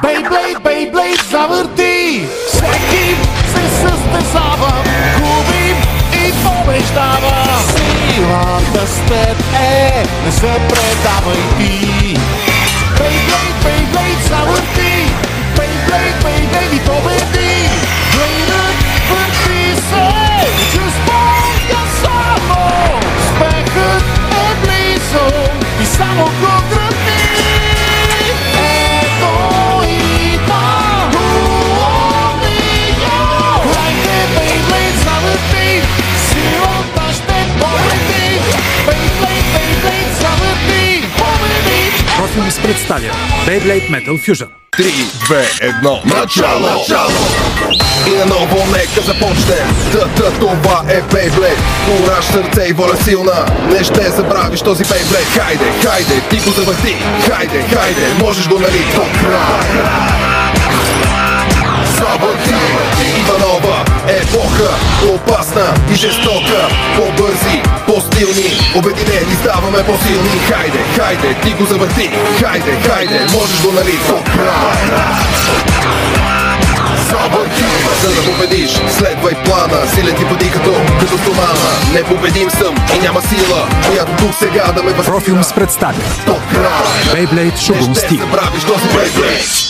Beyblade, Beyblade завърти. Всеки се състезава, губим и побеждава. Силата с теб не се предавай ти. Beyblade, Beyblade завърти. Beyblade, Beyblade и победи. Блейдът върти се, че спомня само. Успехът е близо и само го гръбни. Ето идва Луомио. Хайде, Beyblade завърти. Силата ще победи. Beyblade, Beyblade завърти. Победи. Profiums представя Beyblade Metal Fusion. 3, 2, 1, начало! И наново нека започнем. Това е Beyblade. Кураж, сърце и воля силна. Не ще забравиш този Beyblade. Хайде, хайде, ти го завърти. Хайде, хайде, можеш го нали до край. Завърти. Идва нова епоха. Опасна и жестока. По-бързи, по-стилни. Обединени ставаме по-силни. Хайде, хайде, ти го завърти. Хайде, хайде, можеш го нали до край. Завърти. За да победиш, следвай плана. Силен ти бъди като стомана. Непобедим съм и няма сила, която тук сега да ме възпира. Profiums представя До край. Beyblade Shogun Не ще Steel. забравиш този Beyblade.